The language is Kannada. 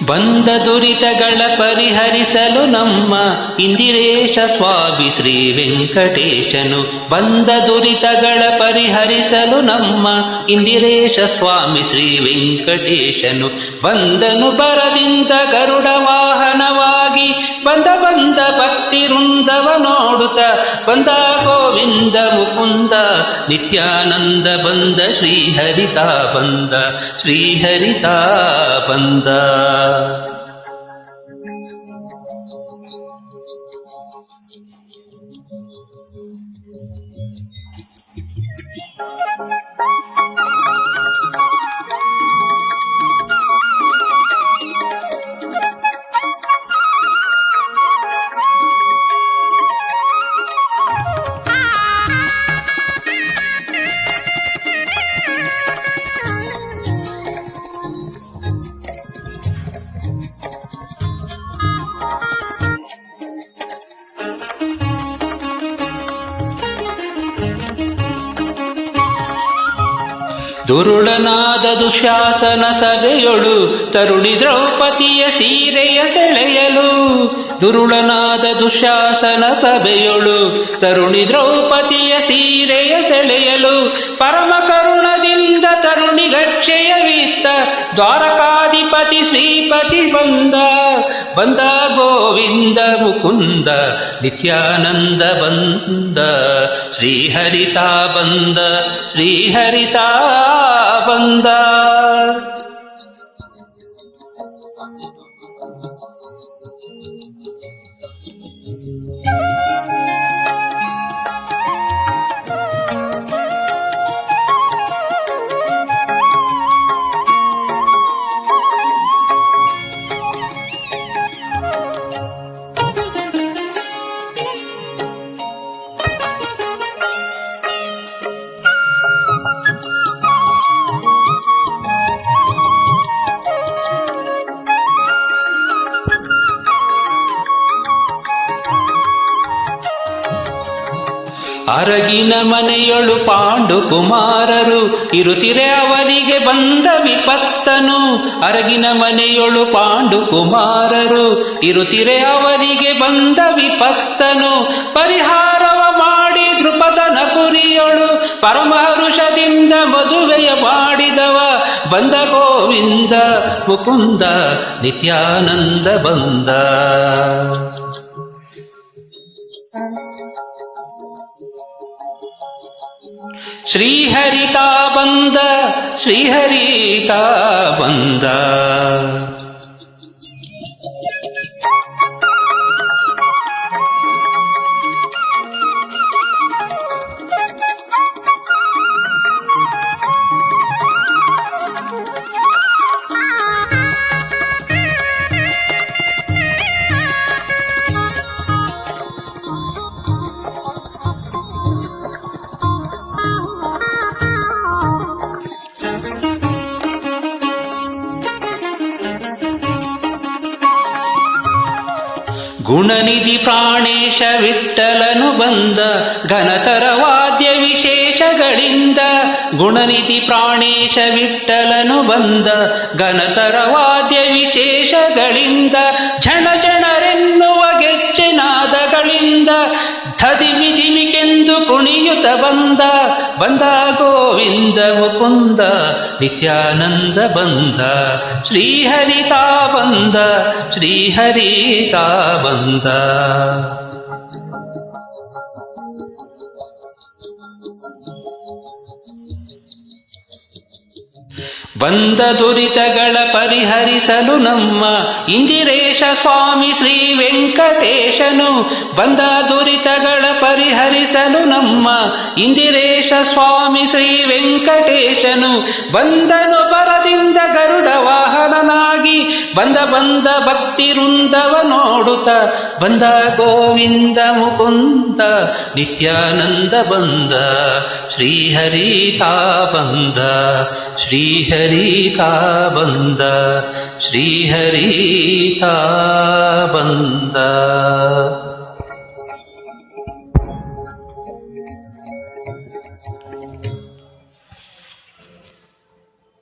ಬಂದ ದುರಿತಗಳ ಪರಿಹರಿಸಲು ನಮ್ಮ ಇಂದಿರೇಶ ಸ್ವಾಮಿ ಶ್ರೀ ವೆಂಕಟೇಶನು. ಬಂದ ದುರಿತಗಳ ಪರಿಹರಿಸಲು ನಮ್ಮ ಇಂದಿರೇಶ ಸ್ವಾಮಿ ಶ್ರೀ ವೆಂಕಟೇಶನು. ಬಂದನು ಬರದಿಂದ ಗರುಡ ವಾಹನವಾಗಿ ಬಂದ ಭಕ್ತಿ ವೃಂದವ ನೋಡುತ್ತ ಬಂದ ಗೋವಿಂದ ಮುಕುಂದ ನಿತ್ಯಾನಂದ ಬಂದ ಶ್ರೀಹರಿತ ಬಂದ ಶ್ರೀಹರಿತ ಬಂದ. ದುರುಳನಾದ ದುಶಾಸನ ಸಭೆಯೊಳು ತರುಣಿ ದ್ರೌಪದಿಯ ಸೀರೆಯ ಸೆಳೆಯಲು. ದುರುಳನಾದ ದುಶಾಸನ ಸಭೆಯೊಳು ತರುಣಿ ದ್ರೌಪದಿಯ ಸೀರೆಯ ಸೆಳೆಯಲು. ಪರಮ ಕರುಣದಿಂದ ತರುಣಿ ಗಕ್ಷೆಯವಿತ್ತ ದ್ವಾರಕಾಧಿಪತಿ ಶ್ರೀಪತಿ ಬಂದ ಬಂದ ಗೋವಿಂದ ಮುಕುಂದ ನಿತ್ಯಾನಂದ ಬಂದ ಶ್ರೀಹರಿತ ಬಂದ ಶ್ರೀಹರಿತ ಬಂದ. ಅರಗಿನ ಮನೆಯೊಳು ಪಾಂಡು ಕುಮಾರರು ಇರುತ್ತಿರೆ ಅವರಿಗೆ ಬಂದ ವಿಪತ್ತನು. ಅರಗಿನ ಮನೆಯೊಳು ಪಾಂಡು ಕುಮಾರರು ಇರುತ್ತಿರೆ ಅವರಿಗೆ ಬಂದ ವಿಪತ್ತನು. ಪರಿಹಾರವ ಮಾಡಿ ದೃಪದನ ಪುರಿಯೊಳು ಪರಮ ಹರುಷದಿಂದ ಮದುವೆಯ ಮಾಡಿದವ ಬಂದ ಗೋವಿಂದ ಮುಕುಂದ ನಿತ್ಯಾನಂದ ಬಂದ. ಶ್ರೀಹರಿತ ಬಂದ ಶ್ರೀಹರಿತ ಬಂದ. ಗುಣನಿಧಿ ಪ್ರಾಣೇಶ ವಿಠ್ಠಲನು ಬಂದ ಘನತರ ವಾದ್ಯ ವಿಶೇಷಗಳಿಂದ. ಗುಣನಿಧಿ ಪ್ರಾಣೇಶ ವಿಠ್ಠಲನು ಬಂದ ಘನತರ ವಾದ್ಯ ವಿಶೇಷಗಳಿಂದ. ಝಣ ಝಣರೆನ್ನುವ ಗೆಜ್ಜೆನಾದಗಳಿಂದ ಧದಿಮಿದಿಮಿಕೆಂದು ಕುಣಿಯುತ್ತ ಬಂದ ಬಂದ ಗೋವಿಂದ ಮುಕುಂದ ನಿತ್ಯಾನಂದ ಬಂದ ಶ್ರೀಹರಿತ ಬಂದ ಶ್ರೀಹರಿತ ಬಂದ. ಬಂದ ದುರಿತಗಳ ಪರಿಹರಿಸಲು ನಮ್ಮ ಇಂದಿರೇಶ ಸ್ವಾಮಿ ಶ್ರೀ ವೆಂಕಟೇಶನು. ಬಂದ ದುರಿತಗಳ ಪರಿಹರಿಸಲು ನಮ್ಮ ಇಂದಿರೇಶ ಸ್ವಾಮಿ ಶ್ರೀ ವೆಂಕಟೇಶನು. ಬಂದನು ಬರದಿಂದ ಗರುಡ ವಾಹನನಾಗಿ ಬಂದ ಭಕ್ತಿ ವೃಂದವ ನೋಡುತ್ತ ಬಂದ ಗೋವಿಂದ ಮುಕುಂದ ನಿತ್ಯಾನಂದ ಬಂದ ಶ್ರೀಹರಿತ ಬಂದ ಶ್ರೀಹರಿತ ಬಂದ ಶ್ರೀಹರಿತ ಬಂದ.